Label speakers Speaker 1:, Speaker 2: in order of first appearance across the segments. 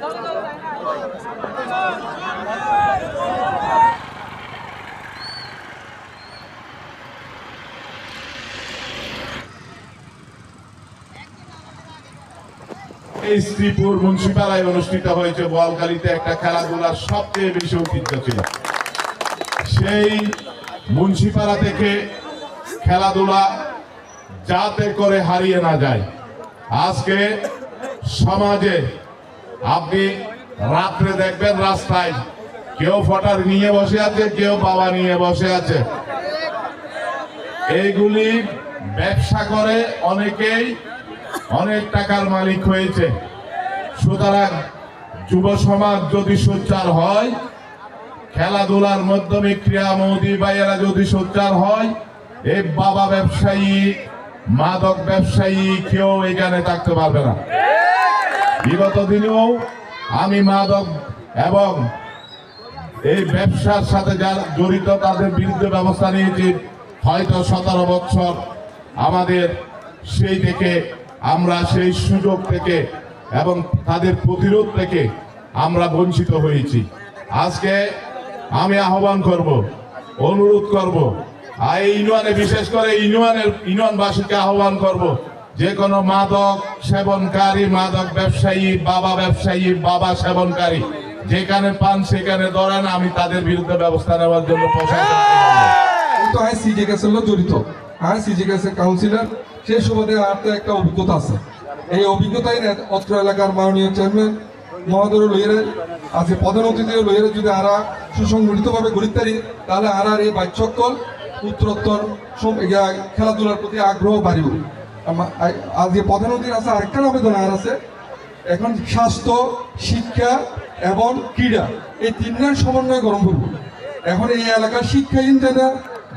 Speaker 1: এই শ্রীপুর মুন্সিপালায় অনুষ্ঠিত হয়েছে বোয়ালখালীতে একটা খেলাধুলার সবচেয়ে বেশি ঐতিহ্য ছিল। সেই মুন্সিপালা থেকে খেলাধুলা যাতে করে হারিয়ে না যায়। আজকে সমাজে আপনি রাত্রে দেখবেন রাস্তায় কেউ ফটার নিয়ে বসে আছে, কেউ বাবা নিয়ে বসে আছে। এইগুলি ব্যবসা করে অনেকেই অনেক টাকার মালিক হয়েছে। সুতরাং যুব সমাজ যদি সোচ্চার হয়, খেলাধুলার মাধ্যমে ক্রীড়া মোদী ভাইয়েরা যদি সোচ্চার হয়, এই বাবা ব্যবসায়ী মাদক ব্যবসায়ী কেউ এখানে থাকতে পারবে না। বিগত দিনেও আমি মাদক এবং এই ব্যবসার সাথে যারা জড়িত তাদের বিরুদ্ধে ব্যবস্থা নিয়েছি। হয়তো 17 বছর আমাদের সেই থেকে আমরা সেই সুযোগ থেকে এবং তাদের প্রতিরোধ থেকে আমরা বঞ্চিত হয়েছি। আজকে আমি আহ্বান করব, অনুরোধ করব, এই ইউনিয়নে বিশেষ করে ইউনিয়নবাসীকে আহ্বান করব, যে কোনো মাদক সেবনকারী, মাদক ব্যবসায়ী, বাবা সেবনকারী যেখানে পান সেখানে ধরেন, আমি তাদের বিরুদ্ধে ব্যবস্থা নেওয়ার জন্য প্রশাসন
Speaker 2: জড়িত। কাউন্সিলর সেই সুবাদে আর তো একটা অভিজ্ঞতা আছে। এই অভিজ্ঞতায় অত্র এলাকার মাননীয় চেয়ারম্যান মহোদয় লইয়ের আজকে প্রধান অতিথি লইয়ের যদি আরা সুসংগঠিতভাবে গড়িত পারি, তাহলে আর এই বাচ্চকল উত্তরোত্তর খেলাধুলার প্রতি আগ্রহ বাড়িব। আজকে প্রধান অতিথির আছে আরেকটা আবেদন আর আছে, এখন স্বাস্থ্য, শিক্ষা এবং ক্রীড়া এই তিনটার সমন্বয় গরম করব। এখন এই এলাকার শিক্ষাহীন যেন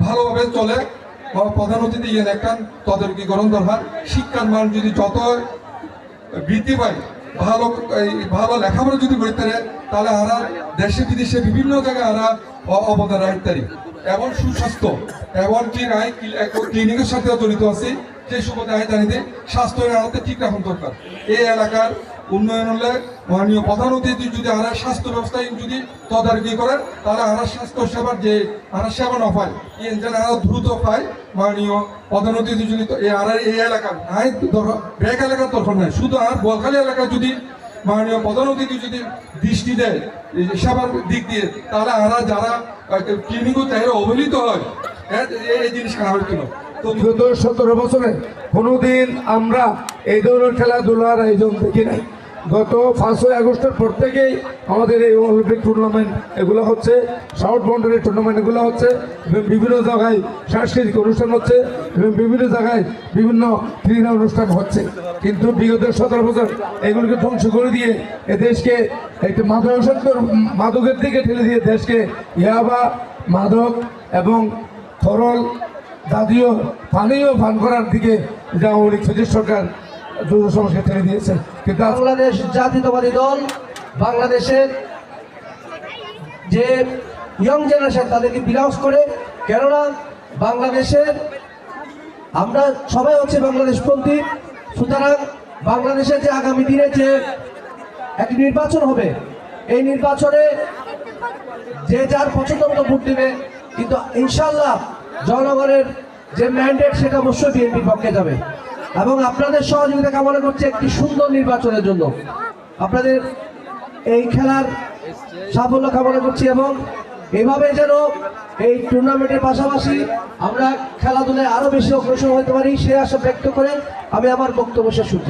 Speaker 2: ভালোভাবে চলে, প্রধান অতিথি একটা তদারকিকরণ দরকার। শিক্ষার মান যদি যত বৃদ্ধি পায়, ভালো লেখাপড়া যদি করতে পারে, তাহলে আরা দেশে বিদেশে বিভিন্ন জায়গায় আরা অবদান রাখতে পারি। এবং সুস্বাস্থ্য এবং ক্লিনিকের সাথে জড়িত আছে, সেই সুবাদে আয় জানিতে স্বাস্থ্যের আড়াতে ঠিক রাখুন দরকার। এই এলাকার উন্নয়ন হলে মাননীয় প্রধান অতিথি যদি আরা স্বাস্থ্য ব্যবস্থায় যদি তদারকি করেন, তাহলে আরা স্বাস্থ্য সেবার যে আরা সেবা না পায়, যেন আরো দ্রুত পায়। মাননীয় প্রধান অতিথি যদি এই এলাকার নাই ব্যাগ এলাকার দরকার নাই, শুধু আর বোয়ালখালী এলাকায় যদি মাননীয় প্রধান অতিথি যদি দৃষ্টি দেয় সেবার দিক দিয়ে, তাহলে আরা যারা ক্লিনিকও তারা অবহেলিত হয়, এই জিনিস খারাপ হইতো না।
Speaker 3: তো বিগত 17 বছরে কোনোদিন আমরা এই ধরনের খেলাধুলার আয়োজন দেখি নাই। গত 5 আগস্টের পর থেকেই আমাদের এই অলিম্পিক টুর্নামেন্ট এগুলো হচ্ছে, সাউথ বাউন্ডারি টুর্নামেন্ট এগুলো হচ্ছে, এবং বিভিন্ন জায়গায় সাংস্কৃতিক অনুষ্ঠান হচ্ছে, এবং বিভিন্ন জায়গায় বিভিন্ন ক্রীড়া অনুষ্ঠান হচ্ছে। কিন্তু বিগত 17 বছর এগুলোকে ধ্বংস করে দিয়ে এ দেশকে একটি মাদকের দিকে ঠেলে দিয়ে দেশকে ইয়াবা, মাদক এবং তরল জাতীয় পানীয় পান করার দিকে আওয়ামী লীগ ফেসিস্ট সরকার সমস্যা ঠেলে দিয়েছে। কিন্তু
Speaker 4: বাংলাদেশ জাতীয়তাবাদী দল বাংলাদেশের যে ইয়ং জেনারেশন তাদেরকে বিরাজ করে, কেননা বাংলাদেশের আমরা সবাই হচ্ছে বাংলাদেশপন্থী। সুতরাং বাংলাদেশের যে আগামী দিনে যে একটি নির্বাচন হবে, এই নির্বাচনে যে যার পছন্দ মতো ভোট দেবে, কিন্তু ইনশাল্লাহ জনগণের যে ম্যান্ডেট সেটা অবশ্যই বিএনপির পক্ষে যাবে। এবং আপনাদের সহযোগিতা কামনা করছে একটি সুন্দর নির্বাচনের জন্য, আপনাদের এই খেলার সাফল্য কামনা করছি। এবং এভাবে যেন এই টুর্নামেন্টের পাশাপাশি আমরা খেলাধুলায় আরো বেশি অগ্রসর হতে পারি, সে আশা ব্যক্ত করে আমি আমার বক্তব্য শেষ করছি।